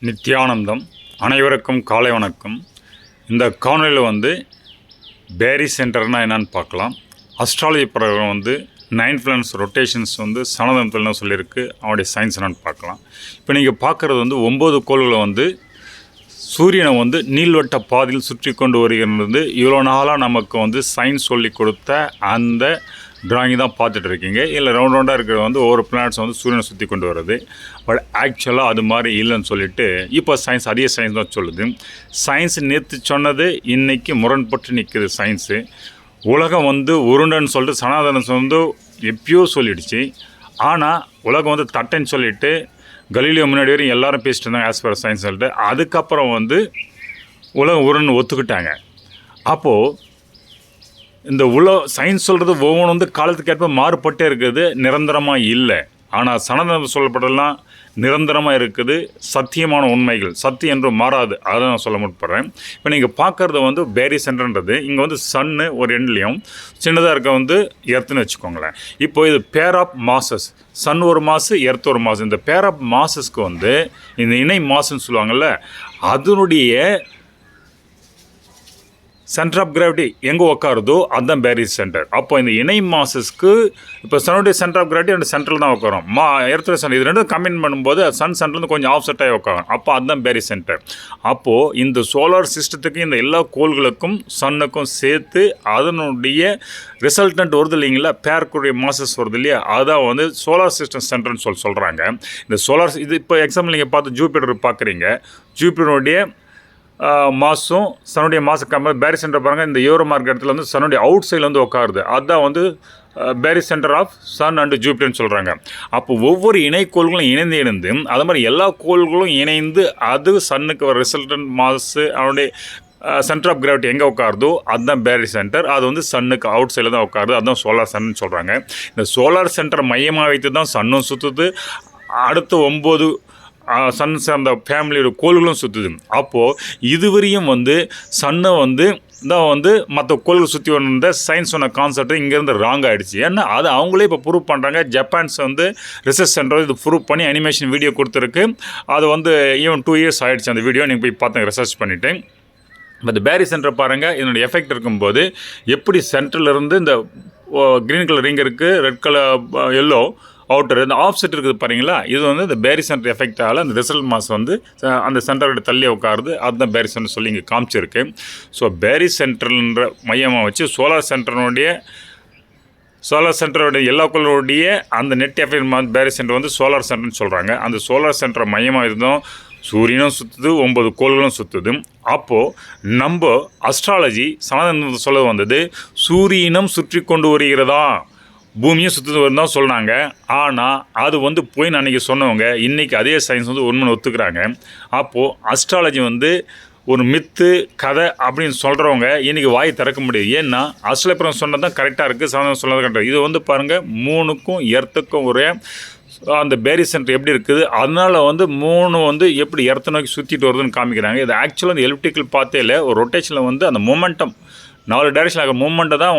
நித்யானந்தம். அனைவருக்கும் காலை வணக்கம். இந்த காணொலியில் பேரி சென்டர்னால் என்னென்னு பார்க்கலாம். அஸ்ட்ராலஜி பிரகாரம் 9 பிளானட்ஸ் ரொட்டேஷன்ஸ் சனதனத்தில் சொல்லியிருக்கு. அவனுடைய சயின்ஸ் என்னென்னு பார்க்கலாம். இப்போ நீங்கள் பார்க்குறது 9 கோள்களை சூரியனை நீள்வட்ட பாதையில் சுற்றி கொண்டு வருகிறது. இவ்வளோ நாளாக நமக்கு சயின்ஸ் சொல்லி கொடுத்த அந்த ட்ராயிங் தான் பார்த்துட்டு இருக்கீங்க. இல்லை ரவுண்டாக இருக்கிறது ஒவ்வொரு பிளானட்ஸ் சூரியனை சுற்றி கொண்டு வருது. பட் ஆக்சுவலாக அது மாதிரி இல்லைன்னு சொல்லிட்டு இப்போ சயின்ஸ் அதே சயின்ஸ் தான் சொல்லுது. சயின்ஸ் நேற்று சொன்னது இன்றைக்கி முரண்பட்டு நிற்குது. சயின்ஸு உலகம் உருண்டைன்னு சொல்லிட்டு சனாதனம் எப்பயோ சொல்லிடுச்சு. ஆனால் உலகம் தட்டைன்னு சொல்லிட்டு கலீலியோ முன்னாடி வரையும் எல்லோரும் பேசிட்டு இருந்தாங்க ஆஸ் பர் சயின்ஸ் சொல்லிட்டு. அதுக்கப்புறம் உலகம் உருன்னு ஒத்துக்கிட்டாங்க. அப்போது இந்த சயின்ஸ் சொல்கிறது ஒவ்வொன்றும் காலத்துக்கு ஏற்ப மாறுபட்டே இருக்குது, நிரந்தரமாக இல்லை. ஆனால் சனதனம் சொல்லப்பட்டதெல்லாம் நிரந்தரமாக இருக்குது, சத்தியமான உண்மைகள், சத்தியம் என்று மாறாது. அதை நான் சொல்ல முற்படுறேன். இப்போ நீங்கள் பார்க்குறது பேரி சென்டர்ன்றது இங்கே சன்னு ஒரு எண்ட்லேயும் சின்னதாக இருக்க எர்த்துன்னு வச்சுக்கோங்களேன். இப்போ இது பேர் ஆஃப் மாசஸ், சன் ஒரு மாசு, எர்த் ஒரு மாசு. இந்த பேர் ஆஃப் மாசஸ்க்கு இந்த இணை மாசுன்னு சொல்லுவாங்கள்ல, அதனுடைய சென்டர் ஆஃப் கிராவிட்டி எங்கே உட்காருதோ அதுதான் பேரி சென்டர். அப்போ இந்த இணை மாசஸ்க்கு இப்போ சனுடைய சென்டர் ஆஃப் கிராவிட்டி அந்த சென்டரில் தான் உட்காரும். எர்த்தோட சென்டர் இது ரெண்டும் கம்பைன் பண்ணும்போது சன் சென்டர்லேருந்து கொஞ்சம் ஆஃப் செட்டாகி உட்காரும். அப்போ அதுதான் பேரி சென்டர். அப்போது இந்த சோலார் சிஸ்டத்துக்கு இந்த எல்லா கோள்களுக்கும் சன்னுக்கும் சேர்த்து அதனுடைய ரிசல்டன்ட் வருது இல்லைங்களா, பேருக்குரிய மாசஸ் வருது இல்லையா, அதான் சோலார் சிஸ்டம் சென்டர்னு சொல்கிறாங்க. இந்த சோலார் இது இப்போ எக்ஸாம்பிள் நீங்கள் பார்த்து ஜூபிட்டர் பார்க்குறீங்க. ஜூபிட்டருடைய மாதம் சனுடைய மாதம் கம்பேர் பேரி சென்டர் பாருங்கள். இந்த யூரோ மார்க் இடத்துல சனுடைய அவுட் சைடில் உட்காருது. அதுதான் பேரி சென்டர் ஆஃப் சன் அண்டு ஜூபிட்டர்னு சொல்கிறாங்க. அப்போ ஒவ்வொரு இணைக்கோள்களும் இணைந்து அது மாதிரி எல்லா கோள்களும் இணைந்து அது சன்னுக்கு வர ரிசல்டன்ட் மாசு அவனுடைய சென்டர் ஆஃப் கிராவிட்டி எங்கே உட்காருதோ அதுதான் பேரி சென்டர். அது சன்னுக்கு அவுட் சைடில் தான் உட்காருது. அதுதான் சோலார் சன்னு சொல்கிறாங்க. இந்த சோலார் சென்டரை மையமாக வைத்து தான் சன்னும் சுற்றுது. அடுத்து 9 சன் சேர்ந்த ஃபேமிலியோட கோள்களும் சுற்றுது. அப்போது இதுவரையும் சன்னை தான் மற்ற கோள்கள் சுற்றி வந்த சயின்ஸ் சொன்ன கான்செப்ட் இங்கேருந்து ராங் ஆகிடுச்சு. ஏன்னா அது அவங்களே இப்போ ப்ரூவ் பண்ணுறாங்க. ஜப்பான்ஸ் ரிசர்ச் சென்டர் இது ப்ரூவ் பண்ணி அனிமேஷன் வீடியோ கொடுத்துருக்கு. அது ஈவன் 2 இயர்ஸ் ஆகிடுச்சு. அந்த வீடியோ நீங்கள் போய் பார்த்தேன், ரிசர்ச் பண்ணிவிட்டேன். இந்த பேரி சென்டர் பாருங்கள், இதனுடைய எஃபெக்ட் இருக்கும்போது எப்படி சென்டர்லேருந்து இந்த க்ரீன் கலர் ரிங் இருக்குது, ரெட் கலர் எல்லோ அவுட்டர் இந்த ஆஃப் செட் இருக்குது பாருங்களா, இது இந்த பேரி சென்டர் எஃபெக்டால் அந்த ரிசல்ட் மாஸ் அந்த சென்டரோட தள்ளி உட்காருது. அதுதான் பேரி சென்டர் சொல்லி இங்கே காமிச்சிருக்கு. ஸோ பேரி சென்டர்ன்ற மையமாக வச்சு சோலார் சென்டரோடைய எல்லா கோளுடைய அந்த நெட் எஃபெக்ட் பேரி சென்டர் சோலார் சென்டர்னு சொல்கிறாங்க. அந்த சோலார் சென்டர் மையமாக இருந்தோம் சூரியனும் சுற்றுது, 9 கோள்களும் சுற்றுது. அப்போது நம்ம அஸ்ட்ராலஜி சனாதனம் சொல்ல சூரியனும் சுற்றி கொண்டு வருகிறதா, பூமியும் சுற்றுது தான் சொன்னாங்க. ஆனால் அது போய் அன்றைக்கி சொன்னவங்க இன்றைக்கி அதே சயின்ஸ் உண்மைன்னு ஒத்துக்கிறாங்க. அப்போது அஸ்ட்ராலஜி ஒரு மித்து கதை அப்படின்னு சொல்கிறவங்க இன்றைக்கி வாய் திறக்க முடியாது. ஏன்னா அஸ்ட்ராலஜி சொன்னது தான் கரெக்டாக இருக்குது, சனாதனம் சொன்னது கரெக்டாக. இது பாருங்கள், மூணுக்கும் எர்த்துக்கும் ஒரே அந்த பேரி சென்டர் எப்படி இருக்குது, அதனால் 3 எப்படி எர்த்தை நோக்கி சுற்றிட்டு வருதுன்னு காமிக்கிறாங்க. இது ஆக்சுவலாக அந்த எலிப்டிக்கல் பார்த்தே ஒரு ரொட்டேஷனில் அந்த மொமெண்டம் 4 டைரக்ஷன் ஆகிற மூமெண்ட்டை தான்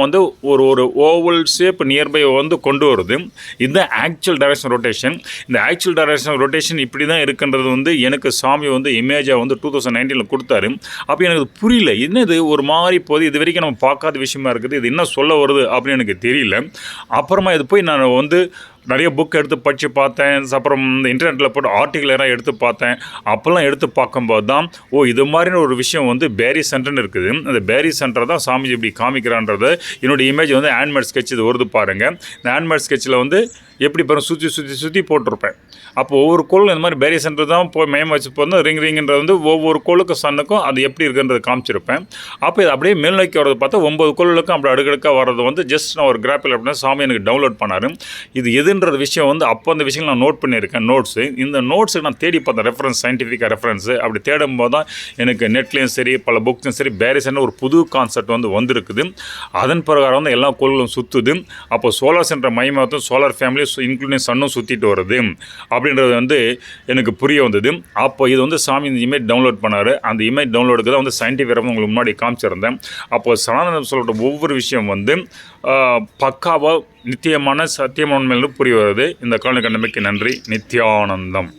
ஒரு ஓவல் ஷேப் நியர்பை கொண்டு வருது. இதுதான் ஆக்சுவல் டைரக்ஷன் ரொட்டேஷன். இந்த ஆக்சுவல் டைரக்ஷன் ரொட்டேஷன் இப்படி தான் இருக்குன்றது எனக்கு சாமி இமேஜாக 2019 கொடுத்தாரு. அப்போ எனக்கு புரியல, என்னது ஒரு மாதிரி போகுது, இது வரைக்கும் நம்ம பார்க்காத விஷயமா இருக்குது, இது என்ன சொல்ல வருது அப்படின்னு எனக்கு தெரியல. அப்புறமா இது போய் நான் நிறைய புக் எடுத்து படித்து பார்த்தேன். அப்புறம் இந்த இன்டர்நெட்டில் போட்டு ஆர்டிக்கல் எல்லாம் எடுத்து பார்த்தேன். அப்போல்லாம் எடுத்து பார்க்கும்போது தான் இது மாதிரின ஒரு விஷயம் பேரி சென்டர்னு இருக்குது. அந்த பேரி சென்டர் தான் சாமிஜி இப்படி காமிக்கிறான்றது. என்னுடைய இமேஜ் ஹேண்ட்மேட் ஸ்கெட்ச் இது வருது பாருங்கள். இந்த ஹேண்ட்மேட் ஸ்கெட்சில் எப்படி பாருங்கள் சுற்றி போட்டிருப்பேன். அப்போ ஒவ்வொரு கோளும் இந்த மாதிரி பேரி சென்டர் தான் போய் மையம் வச்சு போது ரிங்ன்றது ஒவ்வொரு கோளுக்கும் சன்னுக்கும் அது எப்படி இருக்குன்றது காமிச்சிருப்பேன். அப்போ இது அப்படியே மேல்நோக்கி வரது பார்த்தா 9 கோளுக்கும் அப்படி அடுக்கடுக்காக வர்றது ஜஸ்ட் நான் ஒரு கிராப்பில் அப்படின்னா சாமி எனக்கு டவுன்லோட் பண்ணார். இது எதுன்ற விஷயம் அப்போ அந்த விஷயம் நான் நோட் பண்ணியிருக்கேன் நோட்ஸு. இந்த நோட்ஸுக்கு நான் தேடி பார்த்தேன், ரெஃபரன்ஸ் சயின்டிஃபிக்காக ரெஃபரன்ஸு. அப்படி தேடும்போது தான் எனக்கு நெட்லேயும் சரி பல புக்ஸும் சரி பேரி சென்டர் ஒரு புது கான்செப்ட் வந்திருக்குது. அதன் பிரகாரம் எல்லா கோள்களும் சுற்றுது. அப்போ சோலார் சென்டர் மையமாக சோலார் ஃபேமிலி இன்க்ளூடிங் சன்னும் சுற்றிட்டு வருது அப்படின்றது எனக்கு புரிய வந்தது. அப்போ இது சாமி இந்த இமேஜ் டவுன்லோட் பண்ணார். அந்த இமேஜ் டவுன்லோடுக்கு தான் சயின்டிஃபிக் உங்களுக்கு முன்னாடி காமிச்சிருந்தேன். அப்போ சனாதனம் சொல்கிற ஒவ்வொரு விஷயம் பக்காவாக நித்தியமான சத்தியமான உண்மையிலிருந்து புரிய வருது. இந்த காலநிலை கண்டமைக்கு நன்றி. நித்யானந்தம்.